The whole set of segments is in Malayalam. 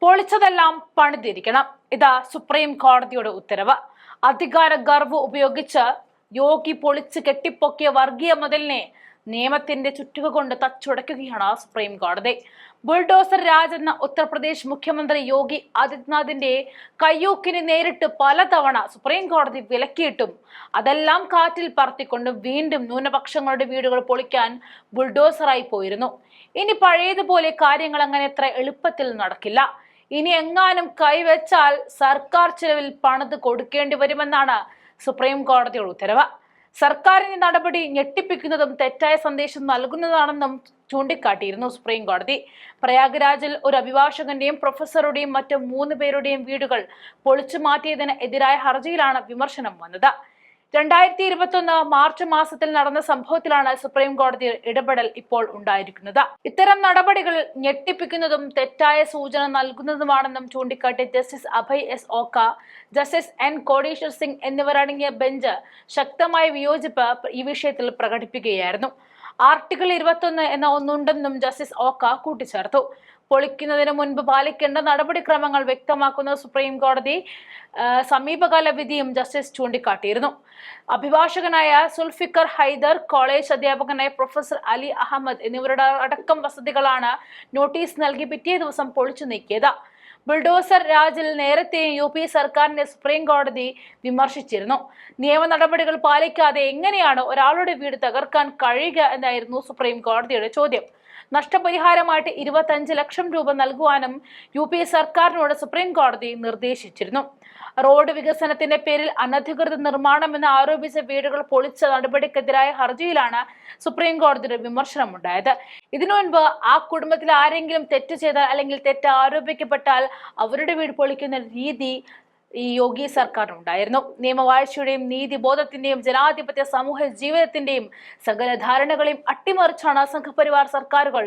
പൊളിച്ചതെല്ലാം പണിതിരിക്കണം. ഇതാ സുപ്രീം കോടതിയുടെ ഉത്തരവ്. അധികാര ഗർവ് ഉപയോഗിച്ച് യോഗി പൊളിച്ച് കെട്ടിപ്പൊക്കിയ വർഗീയ മതിലിനെ നിയമത്തിന്റെ ചുറ്റുക കൊണ്ട് തച്ചുടയ്ക്കുകയാണ് സുപ്രീം കോടതി. ബുൾഡോസർ രാജ് എന്ന ഉത്തർപ്രദേശ് മുഖ്യമന്ത്രി യോഗി ആദിത്യനാഥിന്റെ കയ്യൂക്കിന് നേരിട്ട് പലതവണ സുപ്രീം കോടതി വിലക്കിയിട്ടും അതെല്ലാം കാറ്റിൽ പറത്തിക്കൊണ്ട് വീണ്ടും ന്യൂനപക്ഷങ്ങളുടെ വീടുകൾ പൊളിക്കാൻ ബുൾഡോസറായി പോയിരുന്നു. ഇനി പഴയതുപോലെ കാര്യങ്ങൾ അങ്ങനെ എത്ര എളുപ്പത്തിൽ നടക്കില്ല. ഇനി എങ്ങാനും കൈവച്ചാൽ സർക്കാർ ചിലവിൽ പണിത് കൊടുക്കേണ്ടി വരുമെന്നാണ് സുപ്രീം കോടതിയുടെ ഉത്തരവ്. സർക്കാരിന്റെ നടപടി ഞെട്ടിപ്പിക്കുന്നതും തെറ്റായ സന്ദേശം നൽകുന്നതാണെന്നും ചൂണ്ടിക്കാട്ടിയിരുന്നു സുപ്രീം കോടതി. പ്രയാഗ്രാജിൽ ഒരു അഭിഭാഷകന്റെയും പ്രൊഫസറുടെയും മറ്റ് 3 പേരുടെയും വീടുകൾ പൊളിച്ചു മാറ്റിയതിന് എതിരായ ഹർജിയിലാണ് വിമർശനം വന്നത്. 2021 മാർച്ച് മാസത്തിൽ നടന്ന സംഭവത്തിലാണ് സുപ്രീം കോടതി ഇടപെടൽ ഇപ്പോൾ ഉണ്ടായിരിക്കുന്നത്. ഇത്തരം നടപടികൾ ഞെട്ടിപ്പിക്കുന്നതും തെറ്റായ സൂചന നൽകുന്നതുമാണെന്നും ചൂണ്ടിക്കാട്ടി ജസ്റ്റിസ് അഭയ് എസ് ഓക്ക, ജസ്റ്റിസ് എൻ കോടീശ്വർ സിംഗ് എന്നിവരടങ്ങിയ ബെഞ്ച് ശക്തമായ വിയോജിപ്പ് ഈ വിഷയത്തിൽ പ്രകടിപ്പിക്കുകയായിരുന്നു. ആർട്ടിക്കിൾ 21 എന്ന ഒന്നുണ്ടെന്നും ജസ്റ്റിസ് ഓക്ക കൂട്ടിച്ചേർത്തു. പൊളിക്കുന്നതിന് മുൻപ് പാലിക്കേണ്ട നടപടിക്രമങ്ങൾ വ്യക്തമാക്കുന്ന സുപ്രീം കോടതി സമീപകാല വിധിയും ജസ്റ്റിസ് ചൂണ്ടിക്കാട്ടിയിരുന്നു. അഭിഭാഷകനായ സുൽഫിക്കർ ഹൈദർ, കോളേജ് അധ്യാപകനായ പ്രൊഫസർ അലി അഹമ്മദ് എന്നിവരുടെ അടക്കം വസതികളാണ് നോട്ടീസ് നൽകി പിറ്റേ ദിവസം പൊളിച്ചു നീക്കിയത്. ബുൾഡോസർ രാജിൽ നേരത്തെ UP സർക്കാരിനെ സുപ്രീം കോടതി വിമർശിച്ചിരുന്നു. നിയമ നടപടികൾ പാലിക്കാതെ എങ്ങനെയാണ് ഒരാളുടെ വീട് തകർക്കാൻ കഴിയുക എന്നായിരുന്നു സുപ്രീം കോടതിയുടെ ചോദ്യം. നഷ്ടപരിഹാരമായിട്ട് 25 ലക്ഷം രൂപ നൽകുവാനും UP സർക്കാരിനോട് സുപ്രീം കോടതി നിർദ്ദേശിച്ചിരുന്നു. റോഡ് വികസനത്തിന്റെ പേരിൽ അനധികൃത നിർമ്മാണമെന്ന് ആരോപിച്ച വീടുകൾ പൊളിച്ച നടപടിക്കെതിരായ ഹർജിയിലാണ് സുപ്രീം കോടതിയുടെ വിമർശനമുണ്ടായത്. ഇതിനു മുൻപ് ആ കുടുംബത്തിൽ ആരെങ്കിലും തെറ്റ് ചെയ്താൽ അല്ലെങ്കിൽ തെറ്റ് ആരോപിക്കപ്പെട്ടാൽ അവരുടെ വീട് പൊളിക്കുന്ന രീതി ഈ യോഗി സർക്കാരിനുണ്ടായിരുന്നു. നിയമവാഴ്ചയുടെയും നീതിബോധത്തിന്റെയും ജനാധിപത്യ സമൂഹ ജീവിതത്തിന്റെയും സകല ധാരണകളെയും അട്ടിമറിച്ചാണ് സംഘപരിവാർ സർക്കാരുകൾ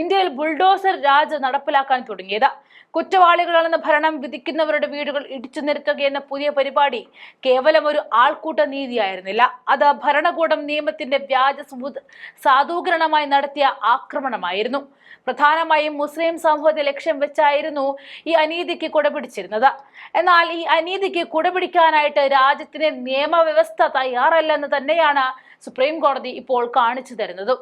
ഇന്ത്യയിൽ ബുൾഡോസർ രാജ് നടപ്പിലാക്കാൻ തുടങ്ങിയത്. കുറ്റവാളികളാണെന്ന് ഭരണം വിധിക്കുന്നവരുടെ വീടുകൾ ഇടിച്ചു നിരത്തുകയെന്ന പുതിയ പരിപാടി കേവലം ഒരു ആൾക്കൂട്ട നീതിയായിരുന്നില്ല. അത് ഭരണകൂടം നിയമത്തിന്റെ വ്യാജ സാധൂകരണമായി നടത്തിയ ആക്രമണമായിരുന്നു. പ്രധാനമായും മുസ്ലിം സമൂഹത്തെ ലക്ഷ്യം വെച്ചായിരുന്നു ഈ അനീതിക്ക് കുടപിടിച്ചിരുന്നത്. എന്നാൽ ഈ അനീതിക്ക് കുടപിടിക്കാനായിട്ട് രാജ്യത്തിന്റെ നിയമവ്യവസ്ഥ തയ്യാറല്ലെന്ന് തന്നെയാണ് സുപ്രീം കോടതി ഇപ്പോൾ കാണിച്ചു തരുന്നത്.